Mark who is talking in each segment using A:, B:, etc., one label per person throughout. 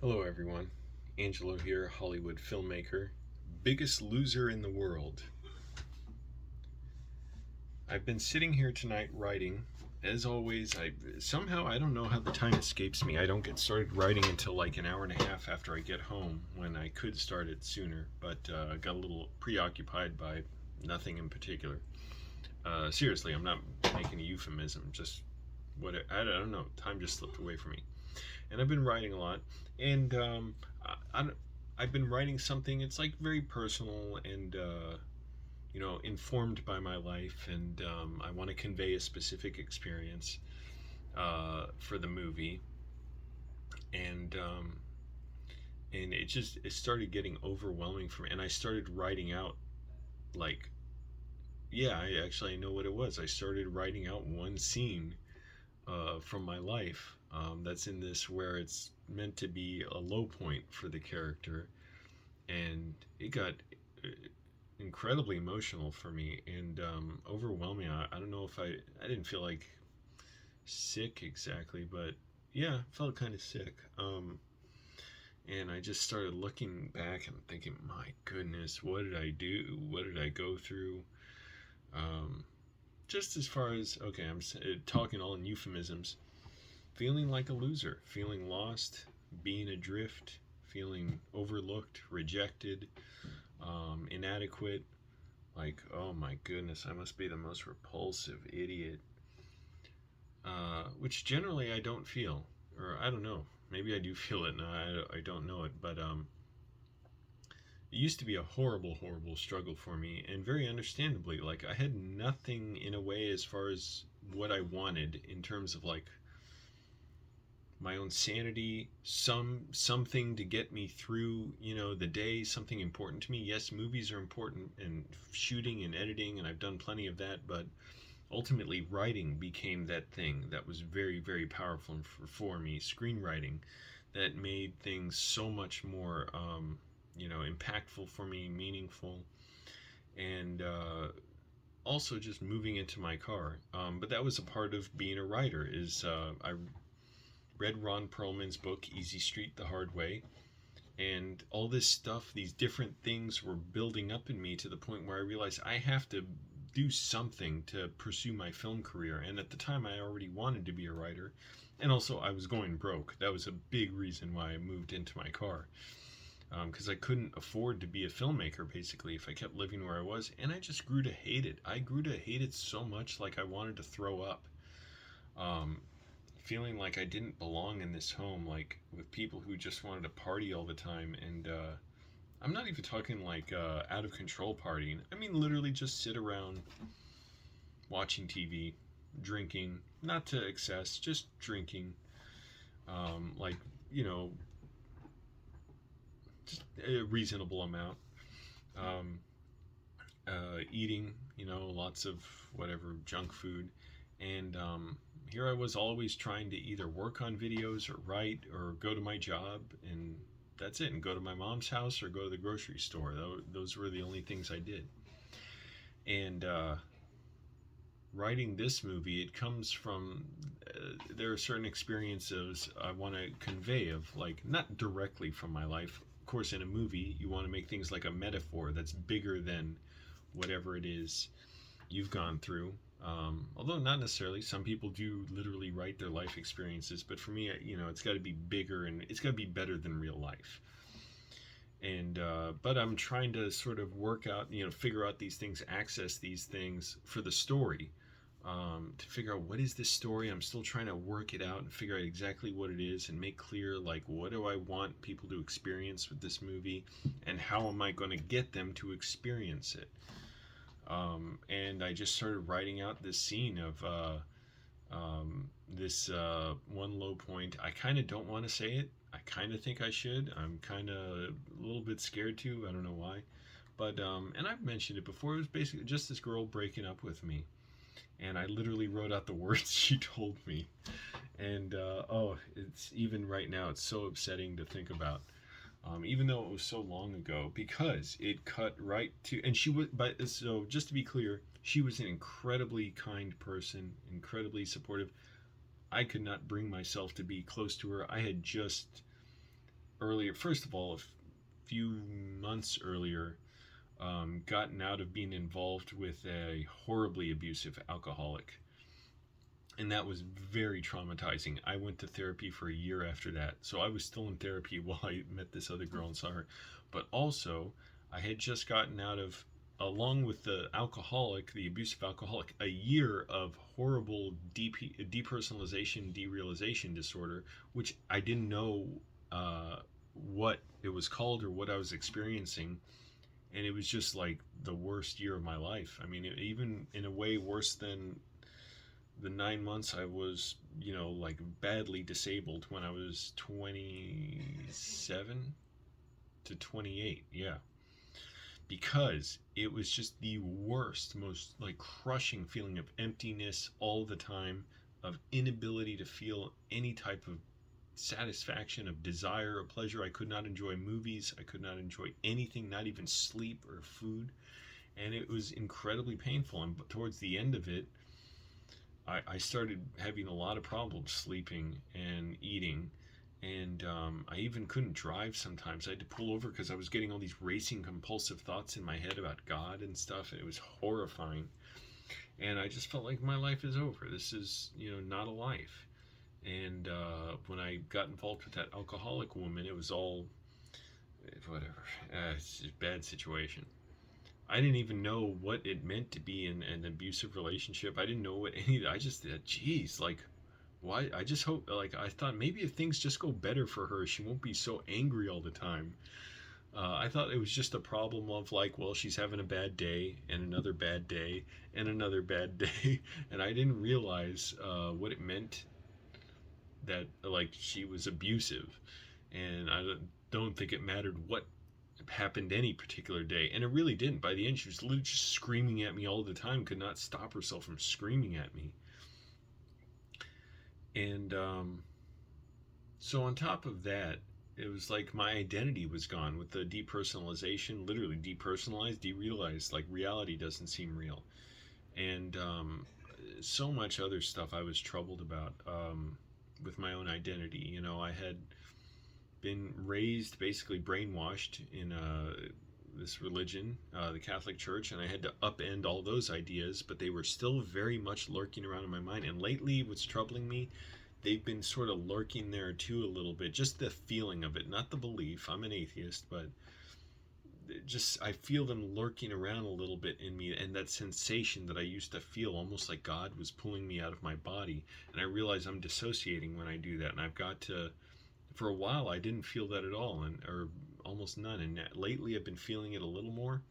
A: Hello everyone, Angelo here, Hollywood filmmaker, biggest loser in the world. I've been sitting here tonight writing. As always, I don't know how the time escapes me. I don't get started writing until like an hour and a half after I get home, when I could start it sooner, but I got a little preoccupied by nothing in particular. Seriously, I'm not making a euphemism, just I don't know, time just slipped away from me. And I've been writing a lot, and I, I've been writing something. It's like very personal and informed by my life, and I want to convey a specific experience for the movie, and it started getting overwhelming for me, and I started writing out like yeah, I know what it was. I started writing out one scene from my life that's in this, where it's meant to be a low point for the character, and it got uh, incredibly emotional for me and overwhelming. I don't know if I didn't feel like sick exactly, but yeah, felt kind of sick. And I just started looking back and thinking, my goodness, what did I do? What did I go through? Um, just as far as, okay, I'm talking all in euphemisms, feeling like a loser, feeling lost, being adrift, feeling overlooked, rejected, inadequate. Like, oh my goodness, I must be the most repulsive idiot. Which generally I don't feel, or I don't know. Maybe I do feel it, and I don't know it. But it used to be a horrible, horrible struggle for me, and very understandably. Like, I had nothing in a way as far as what I wanted in terms of like my own sanity, something to get me through, the day, something important to me. Yes, movies are important, and shooting and editing, and I've done plenty of that, but ultimately writing became that thing that was very, very powerful for me. Screenwriting that made things so much more impactful for me, meaningful, and also just moving into my car. But that was a part of being a writer. Is I read Ron Perlman's book Easy Street the Hard Way, and all this stuff, these different things were building up in me to the point where I realized I have to do something to pursue my film career. And at the time, I already wanted to be a writer, and also I was going broke. That was a big reason why I moved into my car, because I couldn't afford to be a filmmaker basically if I kept living where I was. And I just grew to hate it. I grew to hate it so much, like I wanted to throw up. um, Feeling like I didn't belong in this home, like with people who just wanted to party all the time. And I'm not even talking like out of control partying. I mean, literally just sit around watching TV, drinking, not to excess, just drinking, like, you know, just a reasonable amount. Um, Eating, lots of whatever junk food. And here I was, always trying to either work on videos or write or go to my job, and that's it, and go to my mom's house or go to the grocery store. Those were the only things I did. And writing this movie, it comes from there are certain experiences I want to convey, of like, not directly from my life. Of course, in a movie, you want to make things like a metaphor that's bigger than whatever it is you've gone through. Although not necessarily, some people do literally write their life experiences, but for me, it's got to be bigger, and it's got to be better than real life. And but I'm trying to sort of work out, figure out these things, access these things for the story. To figure out, what is this story. I'm still trying to work it out and figure out exactly what it is, and make clear, like, what do I want people to experience with this movie, and how am I going to get them to experience it. And I just started writing out this scene of this one low point. I kind of don't want to say it. I kind of think I should. I'm kind of a little bit scared to. I don't know why. But, and I've mentioned it before, it was basically just this girl breaking up with me. And I literally wrote out the words she told me. And, oh, it's even right now, it's so upsetting to think about. Even though it was so long ago, because it cut right to, and she was, but so just to be clear, she was an incredibly kind person, incredibly supportive. I could not bring myself to be close to her. I had just earlier, first of all, a few months earlier, gotten out of being involved with a horribly abusive alcoholic. And that was very traumatizing. I went to therapy for a year after that. So I was still in therapy while I met this other girl and saw her. But also, I had just gotten out of, along with the alcoholic, the abusive alcoholic, a year of horrible depersonalization, derealization disorder, which I didn't know what it was called or what I was experiencing. And it was just like the worst year of my life. I mean, even in a way worse than the 9 months I was, like badly disabled when I was 27 to 28. Yeah. Because it was just the worst, most like crushing feeling of emptiness all the time, of inability to feel any type of satisfaction, of desire or pleasure. I could not enjoy movies. I could not enjoy anything, not even sleep or food. And it was incredibly painful. And towards the end of it, I started having a lot of problems sleeping and eating. And I even couldn't drive sometimes. I had to pull over because I was getting all these racing compulsive thoughts in my head about God and stuff. And it was horrifying. And I just felt like my life is over. This is, not a life. And when I got involved with that alcoholic woman, it was all whatever. It's a bad situation. I didn't even know what it meant to be in an abusive relationship. I didn't know what any of that. I just thought, geez, like, why? I just hope, like, I thought maybe if things just go better for her, she won't be so angry all the time. I thought it was just a problem of like, well, she's having a bad day and another bad day and another bad day. And I didn't realize what it meant that, like, she was abusive. And I don't think it mattered what happened any particular day, and it really didn't. By the end, she was literally just screaming at me all the time, could not stop herself from screaming at me. And so on top of that, it was like my identity was gone with the depersonalization, literally depersonalized, derealized, like reality doesn't seem real. And so much other stuff I was troubled about with my own identity. I had been raised, basically brainwashed in this religion, the Catholic Church, and I had to upend all those ideas, but they were still very much lurking around in my mind. And lately, what's troubling me, they've been sort of lurking there too a little bit, just the feeling of it, not the belief. I'm an atheist, but just I feel them lurking around a little bit in me, and that sensation that I used to feel, almost like God was pulling me out of my body. And I realize I'm dissociating when I do that, and I've got to. For a while, I didn't feel that at all, or almost none. And lately, I've been feeling it a little more.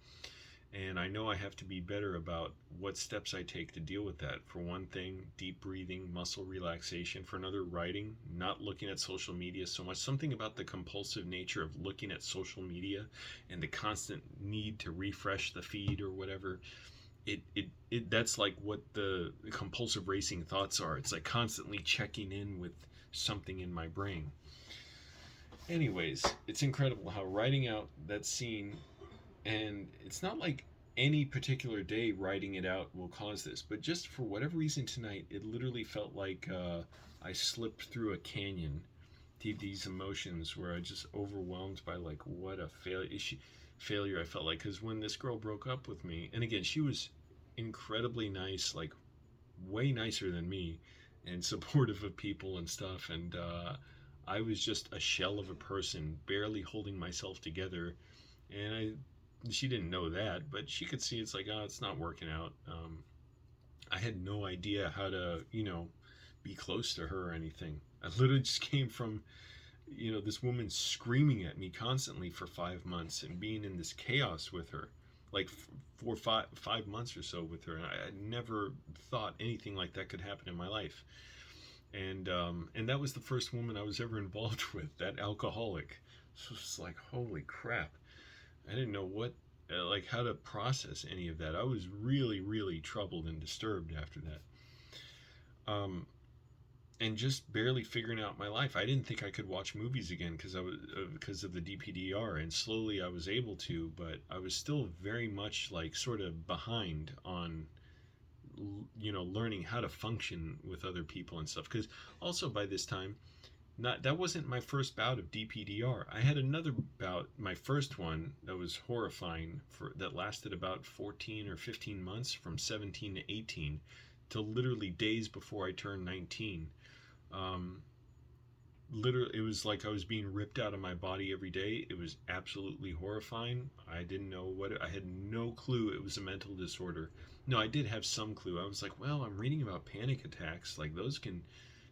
A: And I know I have to be better about what steps I take to deal with that. For one thing, deep breathing, muscle relaxation. For another, writing, not looking at social media so much. Something about the compulsive nature of looking at social media and the constant need to refresh the feed or whatever. That's like what the compulsive racing thoughts are. It's like constantly checking in with something in my brain. Anyways, it's incredible how writing out that scene, and it's not like any particular day writing it out will cause this, but just for whatever reason tonight, it literally felt like I slipped through a canyon to these emotions where I just overwhelmed by like what a failure I felt like. Because when this girl broke up with me, and again, she was incredibly nice, like way nicer than me, and supportive of people and stuff, and I was just a shell of a person, barely holding myself together. And she didn't know that, but she could see it's like, oh, it's not working out. I had no idea how to, be close to her or anything. I literally just came from, this woman screaming at me constantly for 5 months and being in this chaos with her, like for 5 months or so with her. And I never thought anything like that could happen in my life. And that was the first woman I was ever involved with, that alcoholic. So it's like, holy crap. I didn't know like how to process any of that. I was really, really troubled and disturbed after that. And just barely figuring out my life. I didn't think I could watch movies again because of the DPDR, and slowly I was able to, but I was still very much like sort of behind on learning how to function with other people and stuff. Because also by this time, not that wasn't my first bout of DPDR. I had another bout, my first one, that was horrifying, that lasted about 14 or 15 months, from 17 to 18, till literally days before I turned 19. Literally, it was like I was being ripped out of my body every day. It was absolutely horrifying. I didn't know I had no clue it was a mental disorder. No, I did have some clue. I was like, well, I'm reading about panic attacks, like those can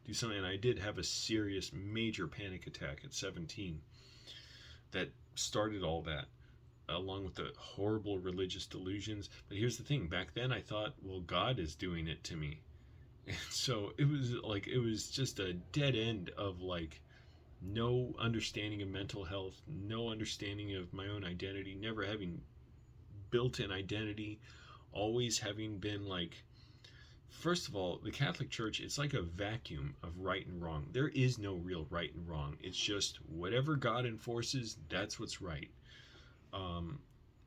A: do something. And I did have a serious, major panic attack at 17 that started all that, along with the horrible religious delusions. But here's the thing, back then I thought, well, God is doing it to me. And so it was just a dead end of like no understanding of mental health, no understanding of my own identity, never having built an identity, always having been like, first of all, the Catholic Church, it's like a vacuum of right and wrong. There is no real right and wrong. It's just whatever God enforces, that's what's right.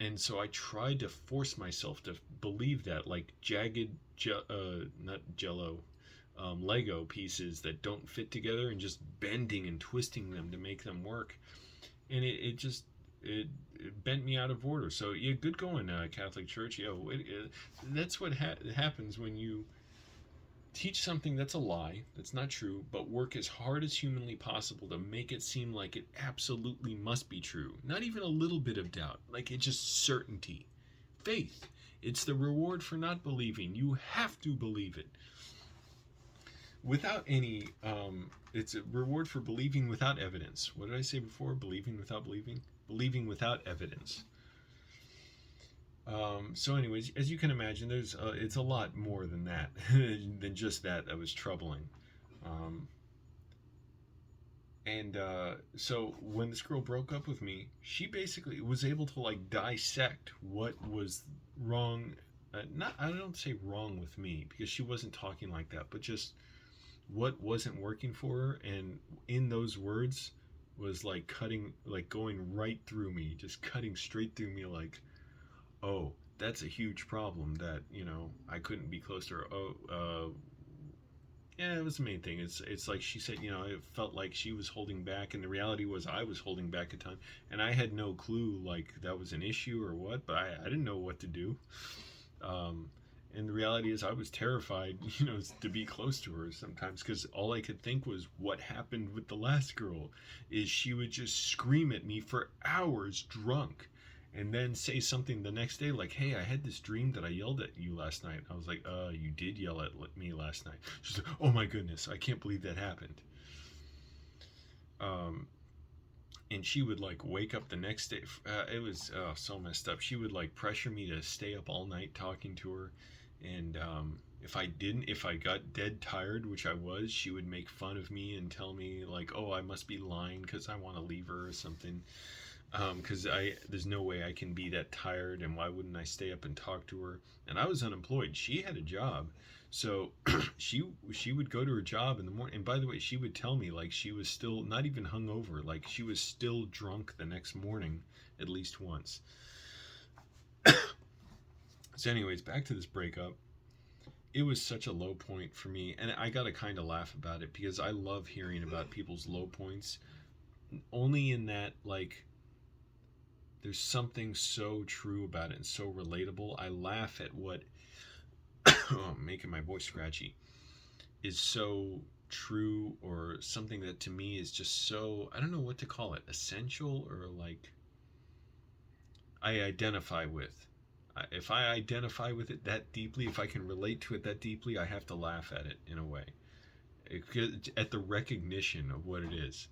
A: And so I tried to force myself to believe that, like jagged, not jello, Lego pieces that don't fit together, and just bending and twisting them to make them work. And it bent me out of order. So yeah, good going, Catholic Church. That's what happens when you teach something that's a lie, that's not true, but work as hard as humanly possible to make it seem like it absolutely must be true. Not even a little bit of doubt, like it's just certainty. Faith, it's the reward for not believing. You have to believe it. Without any, it's a reward for believing without evidence. What did I say before? Believing without believing? Believing without evidence. So anyways, as you can imagine, it's a lot more than that, than just that was troubling. So when this girl broke up with me, she basically was able to like dissect what was wrong. I don't say wrong with me, because she wasn't talking like that, but just what wasn't working for her. And in those words was like going right through me, just cutting straight through me, like, oh, that's a huge problem that, I couldn't be close to her. Yeah, it was the main thing. It's like she said, it felt like she was holding back, and the reality was I was holding back at time, and I had no clue like that was an issue or what, but I didn't know what to do. And the reality is I was terrified, to be close to her sometimes, because all I could think was what happened with the last girl is she would just scream at me for hours drunk, and then say something the next day like, hey, I had this dream that I yelled at you last night. I was like, you did yell at me last night? She's like, oh my goodness, I can't believe that happened. And she would like wake up the next day. It was so messed up. She would like pressure me to stay up all night talking to her. And if I got dead tired, which I was, she would make fun of me and tell me like, oh, I must be lying because I want to leave her or something. Because there's no way I can be that tired, and why wouldn't I stay up and talk to her? And I was unemployed. She had a job, so she would go to her job in the morning. And by the way, she would tell me like she was still not even hungover, like she was still drunk the next morning at least once. So anyways, back to this breakup. It was such a low point for me, and I gotta kind of laugh about it because I love hearing about people's low points, only in that like there's something so true about it and so relatable. I laugh at what making my voice scratchy is so true, or something that to me is just so, I don't know what to call it, essential, or like I identify with. If I identify with it that deeply, if I can relate to it that deeply, I have to laugh at it in a way, at the recognition of what it is.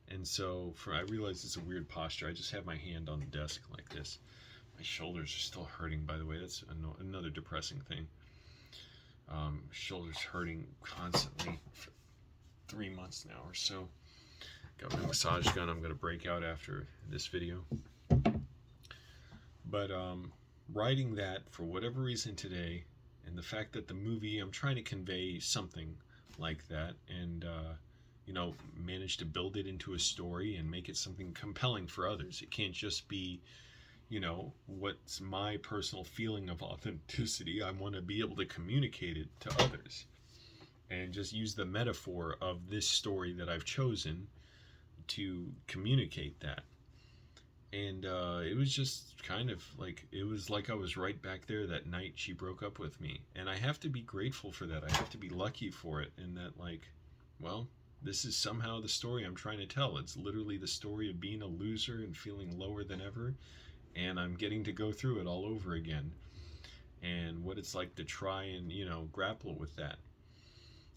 A: And so I realize it's a weird posture. I just have my hand on the desk like this. My shoulders are still hurting, by the way. That's another depressing thing. Shoulders hurting constantly for 3 months now or so. Got my massage gun I'm going to break out after this video. But writing that for whatever reason today, and the fact that the movie, I'm trying to convey something like that, and manage to build it into a story and make it something compelling for others. It can't just be, what's my personal feeling of authenticity. I want to be able to communicate it to others. and just use the metaphor of this story that I've chosen to communicate that. And it was just kind of like, it was like I was right back there that night she broke up with me. And I have to be grateful for that. I have to be lucky for it. And that, like, well, this is somehow the story I'm trying to tell. It's literally the story of being a loser and feeling lower than ever. And I'm getting to go through it all over again. And what it's like to try and, grapple with that.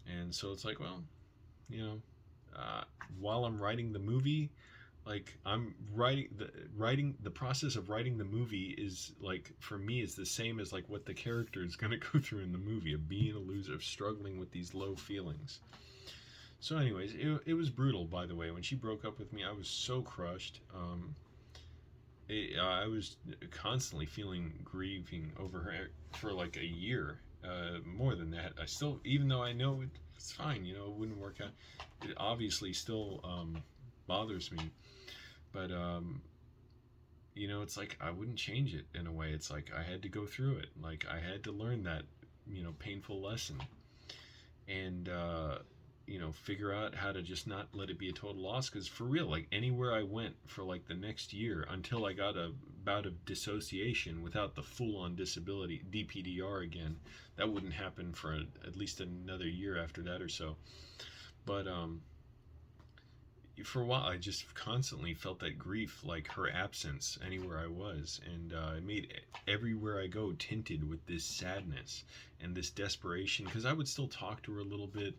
A: And so it's like, well, you know, while I'm writing the movie, like I'm writing the process of writing the movie is like, for me, is the same as like what the character is going to go through in the movie, of being a loser, of struggling with these low feelings. So anyways, it was brutal, by the way. When she broke up with me, I was so crushed. I was constantly grieving over her for like a year, more than that. I still, even though I know it's fine, it wouldn't work out, it obviously still bothers me. But it's like I wouldn't change it. In a way, it's like I had to go through it. Like I had to learn that painful lesson, and figure out how to just not let it be a total loss. Because for real, like anywhere I went for like the next year, until I got a bout of dissociation without the full-on disability, DPDR again, that wouldn't happen for at least another year after that or so. But for a while, I just constantly felt that grief, like her absence anywhere I was. And it made everywhere I go tinted with this sadness and this desperation, because I would still talk to her a little bit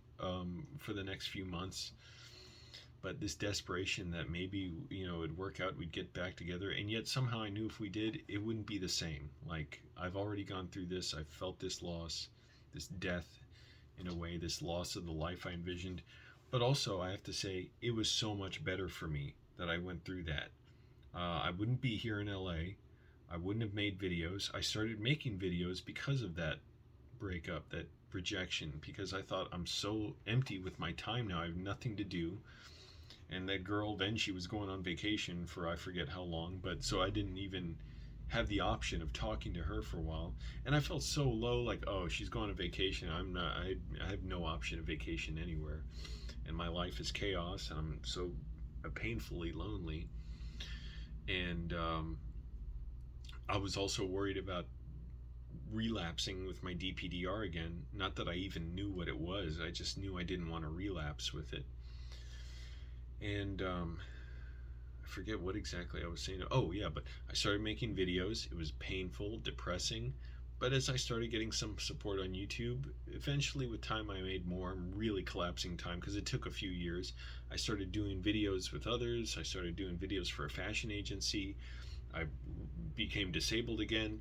A: for the next few months. But this desperation that maybe, it'd work out, we'd get back together. And yet somehow I knew if we did, it wouldn't be the same. Like, I've already gone through this. I've felt this loss, this death, in a way, this loss of the life I envisioned. But also, I have to say, it was so much better for me that I went through that. I wouldn't be here in LA. I wouldn't have made videos. I started making videos because of that breakup, that rejection, because I thought, I'm so empty with my time now. I have nothing to do. And that girl, then she was going on vacation for I forget how long, but so I didn't even have the option of talking to her for a while. And I felt so low, like, oh, she's going on vacation. I have no option of vacation anywhere. And my life is chaos, and I'm so painfully lonely. And I was also worried about relapsing with my DPDR again. Not that I even knew what it was. I just knew I didn't want to relapse with it. And I forget what exactly I was saying. Oh yeah, but I started making videos. It was painful, depressing. But as I started getting some support on YouTube, eventually with time I made more. I'm really collapsing time because it took a few years. I started doing videos with others. I started doing videos for a fashion agency. I became disabled again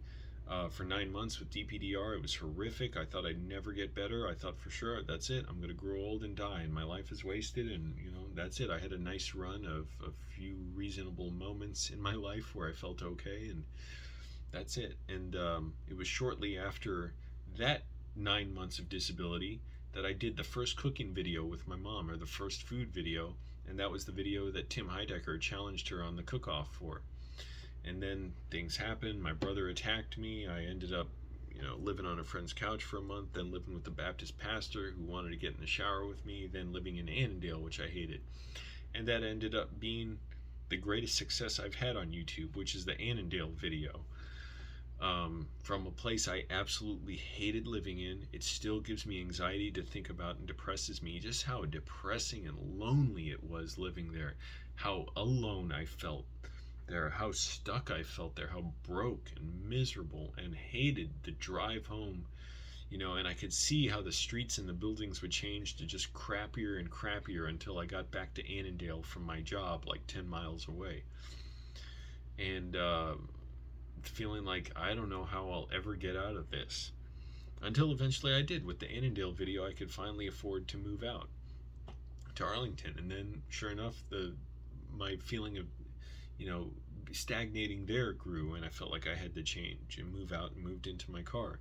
A: for 9 months with DPDR. It was horrific. I thought I'd never get better. I thought for sure, that's it. I'm going to grow old and die and my life is wasted, and that's it. I had a nice run of a few reasonable moments in my life where I felt okay, and that's it. And it was shortly after that 9 months of disability that I did the first cooking video with my mom, or the first food video, and that was the video that Tim Heidecker challenged her on the cook-off for. And then things happened. My brother attacked me. I ended up, living on a friend's couch for a month, then living with the Baptist pastor who wanted to get in the shower with me, then living in Annandale, which I hated. And that ended up being the greatest success I've had on YouTube, which is the Annandale video. From a place I absolutely hated living in. It still gives me anxiety to think about and depresses me, just how depressing and lonely it was living there, how alone I felt there, how stuck I felt there, how broke and miserable, and hated the drive home, and I could see how the streets and the buildings would change to just crappier and crappier until I got back to Annandale from my job like 10 miles away. And feeling like I don't know how I'll ever get out of this. Until eventually I did. With the Annandale video, I could finally afford to move out to Arlington. And then, sure enough, my feeling of, stagnating there grew, and I felt like I had to change and move out, and moved into my car.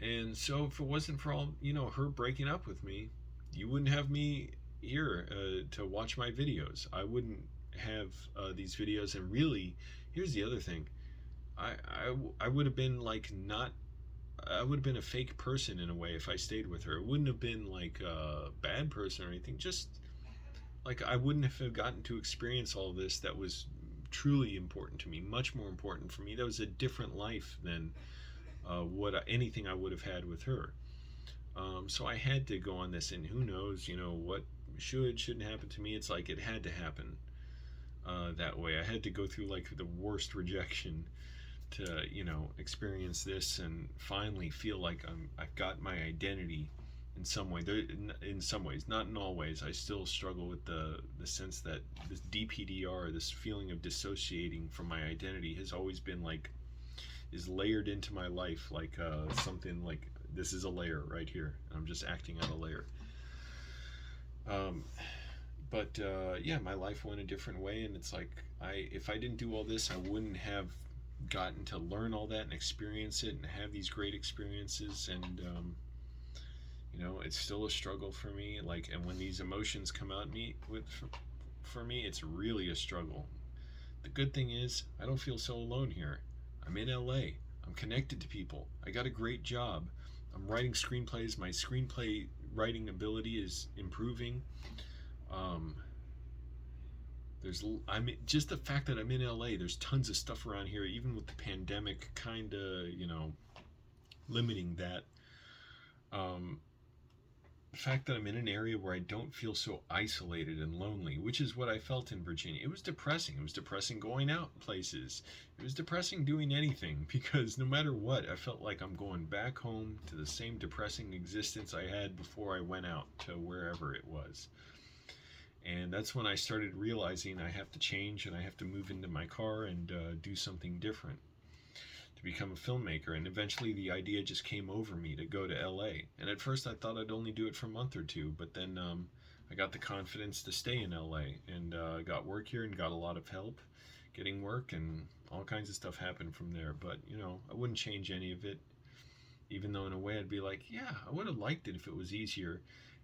A: And so if it wasn't for all, her breaking up with me, you wouldn't have me here to watch my videos. I wouldn't have these videos. And really, here's the other thing. I would have been like not I would have been a fake person in a way if I stayed with her. It wouldn't have been like a bad person or anything. Just like I wouldn't have gotten to experience all this that was truly important to me, much more important for me. That was a different life than anything I would have had with her. So I had to go on this, and who knows, what shouldn't happen to me. It's like it had to happen that way. I had to go through like the worst rejection to experience this and finally feel like I've got my identity in some way. In some ways, not in all ways. I still struggle with the sense that this DPDR, this feeling of dissociating from my identity, has always been like is layered into my life like something like this is a layer right here. I'm just acting out a layer. Um, but yeah, my life went a different way, and it's like if I didn't do all this, I wouldn't have gotten to learn all that and experience it and have these great experiences. And it's still a struggle for me. Like, and when these emotions come out for me, it's really a struggle. The good thing is I don't feel so alone here. I'm in LA. I'm connected to people. I got a great job. I'm writing screenplays. My screenplay writing ability is improving. Um, I'm just the fact that I'm in LA. There's tons of stuff around here, even with the pandemic, kind of limiting that. Um, the fact that I'm in an area where I don't feel so isolated and lonely, which is what I felt in Virginia. It was depressing. It was depressing going out places. It was depressing doing anything because no matter what, I felt like I'm going back home to the same depressing existence I had before I went out to wherever it was. And that's when I started realizing I have to change and I have to move into my car and do something different to become a filmmaker. And eventually the idea just came over me to go to LA. And at first I thought I'd only do it for a month or two, but then I got the confidence to stay in LA and got work here and got a lot of help getting work, and all kinds of stuff happened from there. But I wouldn't change any of it, even though in a way I'd be like, yeah, I would have liked it if it was easier.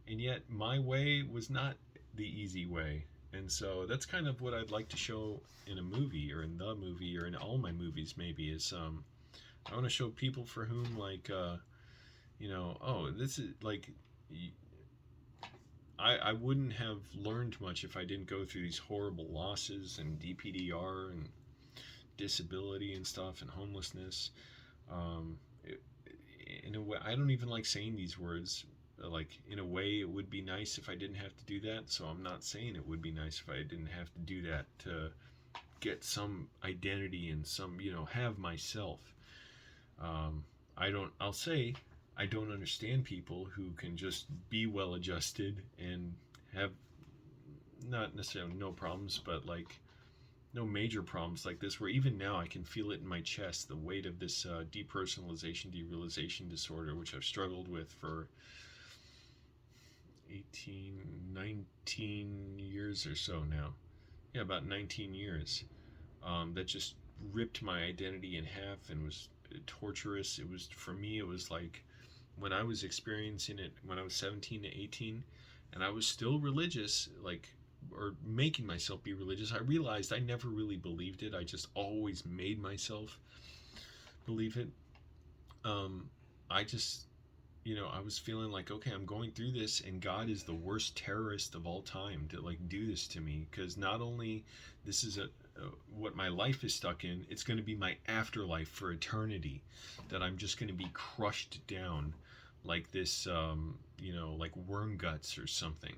A: And yet my way was not the easy way. And so that's kind of what I'd like to show in a movie or in the movie or in all my movies maybe is I want to show people for whom like oh, this is like I wouldn't have learned much if I didn't go through these horrible losses and DPDR and disability and stuff and homelessness. It, in a way, I don't even like saying these words. Like, in a way, it would be nice if I didn't have to do that. So I'm not saying it would be nice if I didn't have to do that to get some identity and some, have myself. I'll say I don't understand people who can just be well adjusted and have not necessarily no problems, but like no major problems like this, where even now I can feel it in my chest, the weight of this depersonalization, derealization disorder, which I've struggled with for 19 years or so now. Yeah, about 19 years. That just ripped my identity in half and was torturous. It was, for me, it was like when I was experiencing it when I was 17 to 18 and I was still religious, like, or making myself be religious. I realized I never really believed it. I just always made myself believe it. I just, I was feeling like, okay, I'm going through this and God is the worst terrorist of all time to like do this to me, because not only this is what my life is stuck in, it's going to be my afterlife for eternity, that I'm just going to be crushed down like this, like worm guts or something.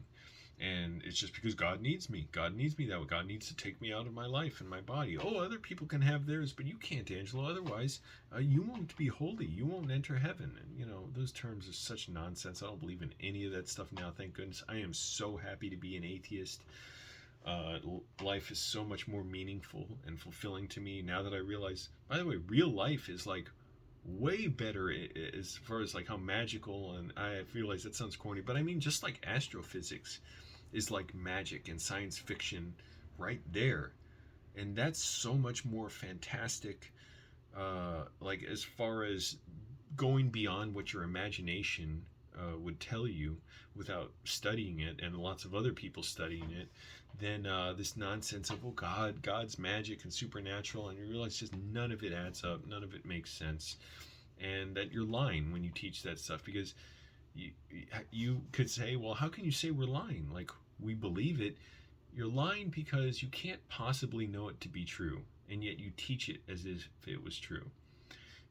A: And it's just because God needs me. God needs me that way. God needs to take me out of my life and my body. Oh, other people can have theirs, but you can't, Angelo. Otherwise, you won't be holy. You won't enter heaven. And, those terms are such nonsense. I don't believe in any of that stuff now, thank goodness. I am so happy to be an atheist. Life is so much more meaningful and fulfilling to me now that I realize, by the way, real life is like way better as far as like how magical, and I realize that sounds corny, but I mean just like astrophysics is like magic and science fiction right there. And that's so much more fantastic, like as far as going beyond what your imagination would tell you without studying it and lots of other people studying it, than this nonsense of, oh, God's magic and supernatural, and you realize just none of it adds up, none of it makes sense. and that you're lying when you teach that stuff, because you could say, well, how can you say we're lying? Like, we believe it. You're lying because you can't possibly know it to be true, and yet you teach it as if it was true.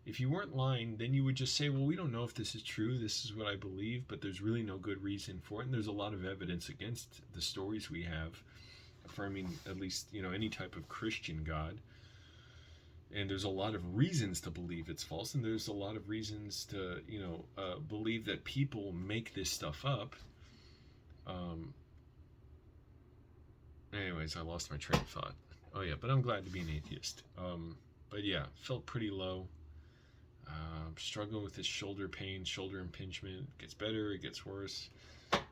A: If you weren't lying, then you would just say, well, we don't know if this is true. This is what I believe, but there's really no good reason for it. And there's a lot of evidence against the stories we have affirming at least, any type of Christian God. And there's a lot of reasons to believe it's false. And there's a lot of reasons to, believe that people make this stuff up. Anyways, I lost my train of thought. Oh yeah, but I'm glad to be an atheist. But yeah, felt pretty low. Struggling with this shoulder pain, shoulder impingement. It gets better, it gets worse.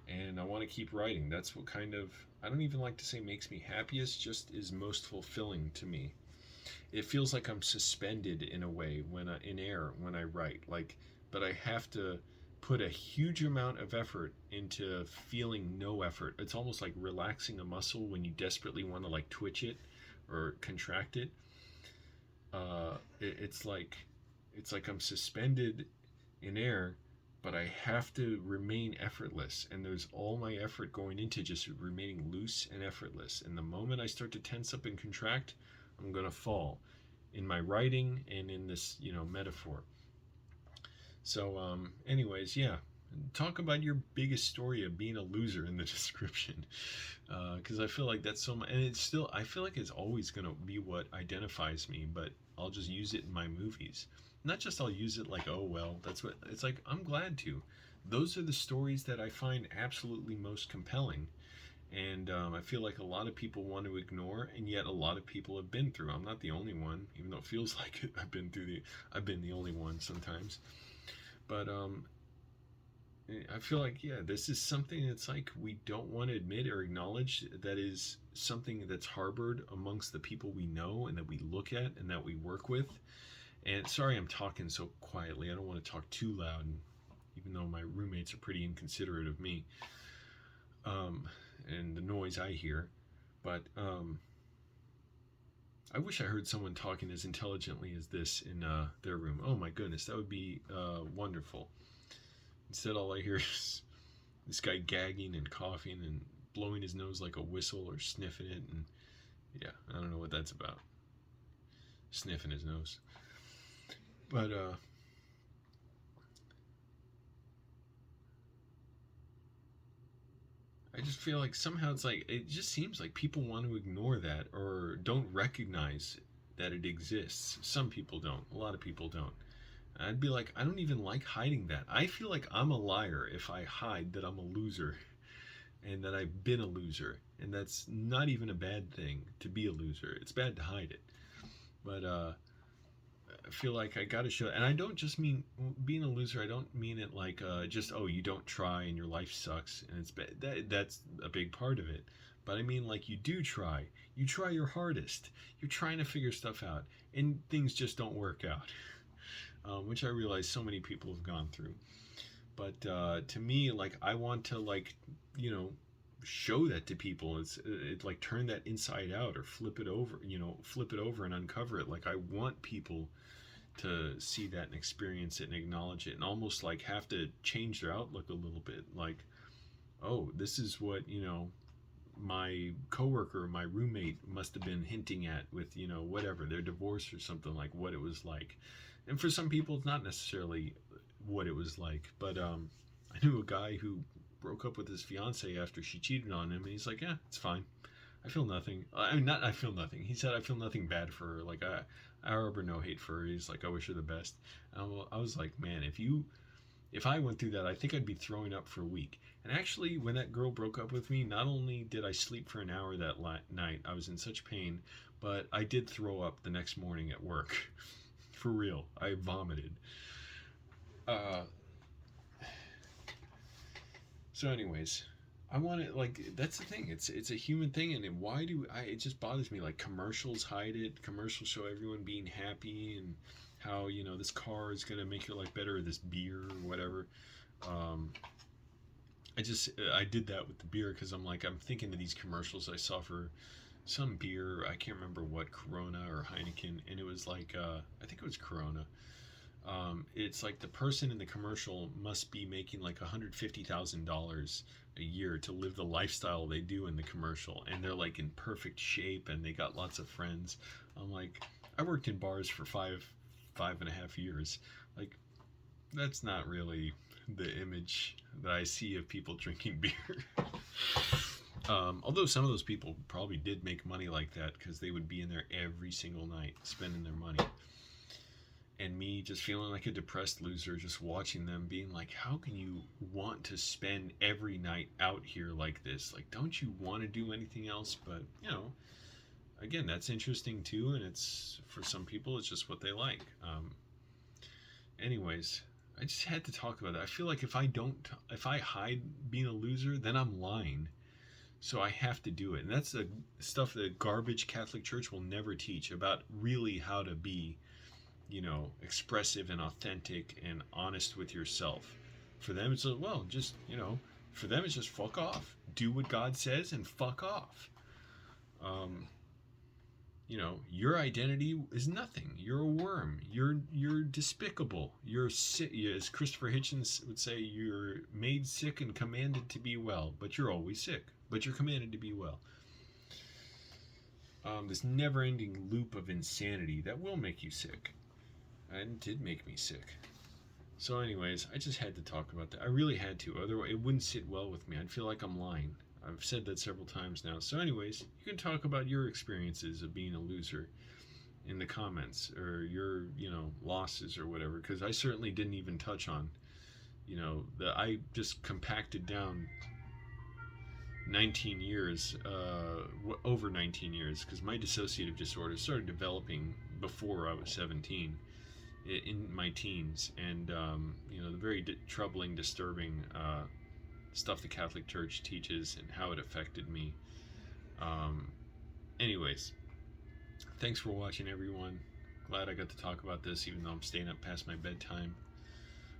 A: And I want to keep writing. That's what kind of, I don't even like to say makes me happiest, just is most fulfilling to me. It feels like I'm suspended in a way in air when I write. But I have to put a huge amount of effort into feeling no effort. It's almost like relaxing a muscle when you desperately want to twitch it or contract it. It's like I'm suspended in air, but I have to remain effortless, and there's all my effort going into just remaining loose and effortless. And the moment I start to tense up and contract, I'm gonna fall in my writing and in this metaphor. So anyways, yeah, talk about your biggest story of being a loser in the description, because I feel like that's so much, and I feel like it's always gonna be what identifies me, but I'll just use it in my movies. Not just I'll use it oh well, that's what it's like. I'm glad to. Those are the stories that I find absolutely most compelling, and I feel like a lot of people want to ignore, and yet a lot of people have been through. I'm not the only one, even though it feels like it. I've been the only one sometimes, but I feel like, yeah, this is something that's we don't want to admit or acknowledge, that is something that's harbored amongst the people we know and that we look at and that we work with. And sorry I'm talking so quietly. I don't want to talk too loud, even though my roommates are pretty inconsiderate of me and the noise I hear. But I wish I heard someone talking as intelligently as this in their room. Oh my goodness, that would be wonderful. Instead, all I hear is this guy gagging and coughing and blowing his nose like a whistle or sniffing it. And yeah, I don't know what that's about. Sniffing his nose. But I just feel like somehow it just seems like people want to ignore that or don't recognize that it exists. Some people don't. A lot of people don't. I'd be like, I don't even like hiding that. I feel like I'm a liar if I hide that I'm a loser and that I've been a loser. And that's not even a bad thing to be a loser. It's bad to hide it. But I feel like I gotta show, and I don't just mean being a loser. I don't mean it just, oh, you don't try and your life sucks and it's bad. That's a big part of it. But I mean, you do try. You try your hardest. You're trying to figure stuff out, and things just don't work out, which I realize so many people have gone through. But to me, I want to show that to people. It's turn that inside out or flip it over and uncover it. I want people to see that and experience it and acknowledge it, and almost have to change their outlook a little bit. Oh, this is what my coworker, my roommate must have been hinting at with whatever, their divorce or something, what it was like. And for some people it's not necessarily what it was like, but I knew a guy who broke up with his fiance after she cheated on him, and he's like, yeah, it's fine. I feel nothing. I mean, not I feel nothing. He said, I feel nothing bad for her. I harbor no hate for her. He's like, I wish her the best. And I was like, man, if I went through that, I think I'd be throwing up for a week. And actually, when that girl broke up with me, not only did I sleep for an hour that night, I was in such pain, but I did throw up the next morning at work. For real. I vomited. So anyways, I want it, that's the thing. It's a human thing, and it just bothers me. Commercials hide it. Commercials show everyone being happy and how, this car is going to make your life better, or this beer or whatever. I did that with the beer because I'm thinking of these commercials I saw for some beer. I can't remember what, Corona or Heineken, and it was I think it was Corona. It's like the person in the commercial must be making like $150,000 a year to live the lifestyle they do in the commercial, and they're like in perfect shape and they got lots of friends. I'm like, I worked in bars for five and a half years. Like, that's not really the image that I see of people drinking beer. Although some of those people probably did make money like that because they would be in there every single night spending their money. And me just feeling like a depressed loser, just watching them being like, how can you want to spend every night out here like this? Like, don't you want to do anything else? But, you know, again, that's interesting too. And it's, for some people, it's just what they like. Anyways, I just had to talk about that. I feel like if I hide being a loser, then I'm lying. So I have to do it. And that's the stuff that garbage Catholic Church will never teach about really how to be, you know, expressive and authentic and honest with yourself. For them, it's well, just, you know, for them, it's just fuck off. Do what God says and fuck off. You know, your identity is nothing. You're a worm. You're despicable. You're sick. As Christopher Hitchens would say, you're made sick and commanded to be well, but you're always sick. But you're commanded to be well. This never-ending loop of insanity that will make you sick. And it did make me sick. So anyways, I just had to talk about that. I really had to. Otherwise, it wouldn't sit well with me. I'd feel like I'm lying. I've said that several times now. So anyways, you can talk about your experiences of being a loser in the comments, or your, you know, losses or whatever, because I certainly didn't even touch on, you know, I just compacted down 19 years, over 19 years, because my dissociative disorder started developing before I was 17, in my teens, and you know, the very troubling, disturbing stuff the Catholic Church teaches and how it affected me. Anyways, thanks for watching, everyone. Glad I got to talk about this, even though I'm staying up past my bedtime.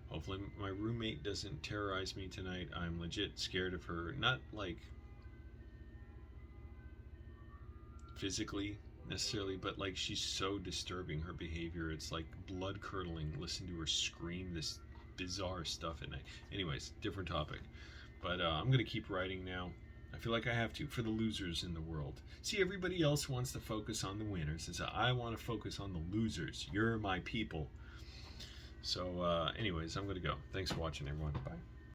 A: Hopefully my roommate doesn't terrorize me tonight. I'm legit scared of her. Not like physically necessarily, but like, she's so disturbing, her behavior. It's like blood curdling. Listen to her scream this bizarre stuff at night. Anyways, different topic. But I'm gonna keep writing now. I feel like I have to, for the losers in the world. See, everybody else wants to focus on the winners, and so I want to focus on the losers. You're my people. So anyways, I'm gonna go. Thanks for watching, everyone. Bye.